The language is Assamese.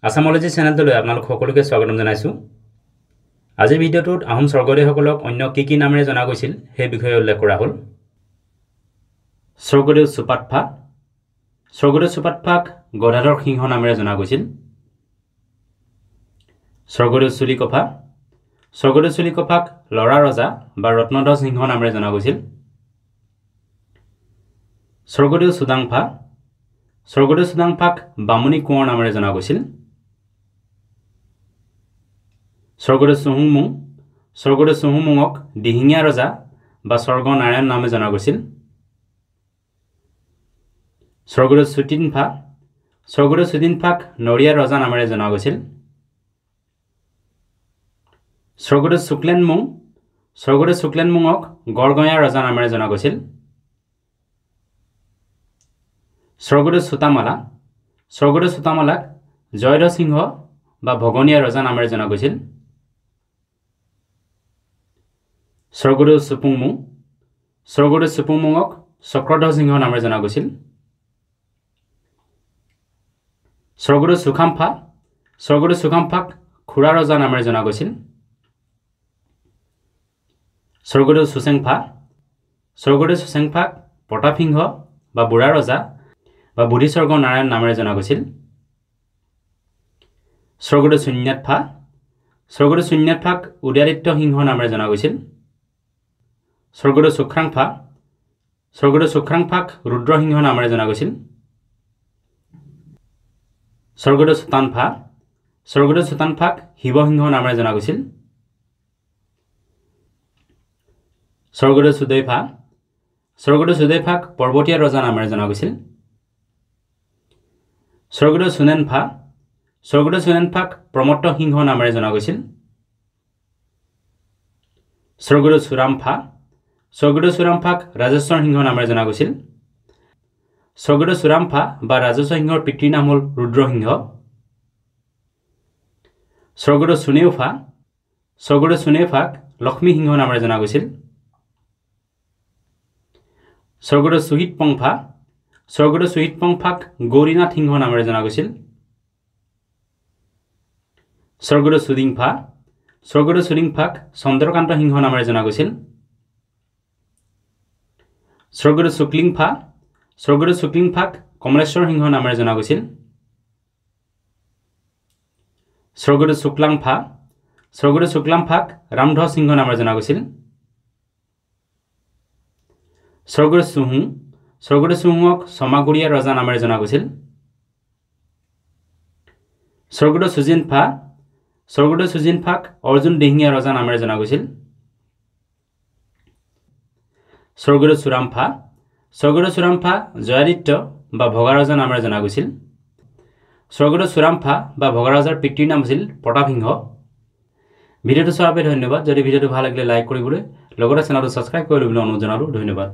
আসামোলজি চেনেলটোলৈ আপোনালোক সকলোকে স্বাগতম জনাইছো। আজিৰ ভিডিঅ'টোত আহোম স্বৰ্গদেউসকলক অন্য কি নামেৰে জনা গৈছিল সেই বিষয়ে উল্লেখ কৰা হ'ল। স্বৰ্গদেউ চুপাতফা। স্বৰ্গদেউ চুপাতফাক গদাধৰ সিংহ নামেৰে জনা গৈছিল। স্বৰ্গদেউ চুলিকফা। স্বৰ্গদেউ চুলিকফাক লৰা ৰজা বা ৰত্নধ্বজ সিংহ নামেৰে জনা গৈছিল। স্বৰ্গদেউ চুদাংফা। স্বৰ্গদেউ চুদাংফাক বামুণী কোঁৱৰ নামেৰে জনা গৈছিল। স্বৰ্গদেউ চুহুংমুং। স্বৰ্গদেউ চুহুংমুঙক দিহিঙীয়া ৰজা বা স্বৰ্গ নাৰায়ণ নামে জনা গৈছিল। স্বৰ্গদেউ চুটিনফা। স্বৰ্গদেউ চুটিনফাক নৰিয়া ৰজা নামেৰে জনা গৈছিল। স্বৰ্গদেউ শুক্লেনমুং। স্বৰ্গদেউ শুক্লেনমুঙক গড়গঞা ৰজা নামেৰে জনা গৈছিল। স্বৰ্গদেউ চুতামালা। স্বৰ্গদেউ চুতামালাক জয়ধ্বজ সিংহ বা ভগনীয়া ৰজা নামেৰে জনা গৈছিল। স্বৰ্গদেউ চুপুংমুং। স্বৰ্গদেউ চুপুংমুঙক চক্ৰধ্বজ সিংহ নামেৰে জনা গৈছিল। স্বৰ্গদেউ চুখামফা। স্বৰ্গদেউ চুখামফাক খুৰা ৰজা নামেৰে জনা গৈছিল। স্বৰ্গদেউ চুচেংফা। স্বৰ্গদেউ চুচেংফাক প্ৰতাপ সিংহ বা বুঢ়া ৰজা বা বুদ্ধিস্বৰ্গ নাৰায়ণ নামেৰে জনা গৈছিল। স্বৰ্গদেউ শূন্যাতফা। স্বৰ্গদেউ শূন্যাতফাক উদয়াদিত্য সিংহ নামেৰে জনা গৈছিল। স্বৰ্গদেউ চুখ্ৰাংফা। স্বৰ্গদেউ চুখ্ৰাংফাক ৰুদ্ৰ সিংহ নামেৰে জনা গৈছিল। স্বৰ্গদেউ চুতানফা। স্বৰ্গদেউ চুতানফাক শিৱসিংহ নামেৰে জনা গৈছিল। স্বৰ্গদেউ চুদৈফা। স্বৰ্গদেউ চুদৈফাক পৰ্বতীয়া ৰজা নামেৰে জনা গৈছিল। স্বৰ্গদেউ চুনেনফা। স্বৰ্গদেউ চুনেনফাক প্ৰমত্ত সিংহ নামেৰে জনা গৈছিল। স্বৰ্গদেউ চুৰামফা। স্বৰ্গদেউ চুৰামফাক ৰাজেশ্বৰ সিংহ নামেৰে জনা গৈছিল। স্বৰ্গদেউ চুৰামফা বা ৰাজেশ্বৰ সিংহৰ পিতৃৰ নাম হ'ল ৰুদ্ৰসিংহ। স্বৰ্গদেউ চুনেউফা। স্বৰ্গদেউ চুনেউফাক লক্ষ্মী সিংহ নামেৰে জনা গৈছিল। স্বৰ্গদেউ চুহিতপংফা। স্বৰ্গদেউ চুহিতপংফাক গৌৰীনাথ সিংহ নামেৰে জনা গৈছিল। স্বৰ্গদেউ চুদিংফা। স্বৰ্গদেউ চুদিংফাক চন্দ্ৰকান্ত সিংহ নামেৰে জনা গৈছিল। স্বৰ্গদেউ শুক্লিংফা। স্বৰ্গদেউ শুক্লিংফাক কমলেশ্বৰ সিংহ নামেৰে জনা গৈছিল। স্বৰ্গদেউ শুক্লাংফা। স্বৰ্গদেউ শুক্লাংফাক ৰামধ্বজ সিংহ নামেৰে জনা গৈছিল। স্বৰ্গদেউ চুহুং। স্বৰ্গদেউ চুহুঙক চমাগুৰিয়া ৰজা নামেৰে জনা গৈছিল। স্বৰ্গদেউ চুজিনফা। স্বৰ্গদেউ চুজিনফাক অৰ্জুন দিহিঙীয়া ৰজা নামেৰে জনা গৈছিল। স্বৰ্গদেউ চুৰামফা। স্বৰ্গদেউ চুৰামফা জয়াদিত্য বা ভগা ৰজা নামেৰে জনা গৈছিল। স্বৰ্গদেউ চুৰামফা বা ভগা ৰজাৰ পিতৃৰ নাম আছিল প্ৰতাপ সিংহ। ভিডিঅ'টো চোৱাৰ বাবে ধন্যবাদ। যদি ভিডিঅ'টো ভাল লাগিলে লাইক কৰিবলৈ লগতে চেনেলটো ছাবস্ক্ৰাইব কৰি ল'বলৈ অনুৰোধ জনালোঁ। ধন্যবাদ।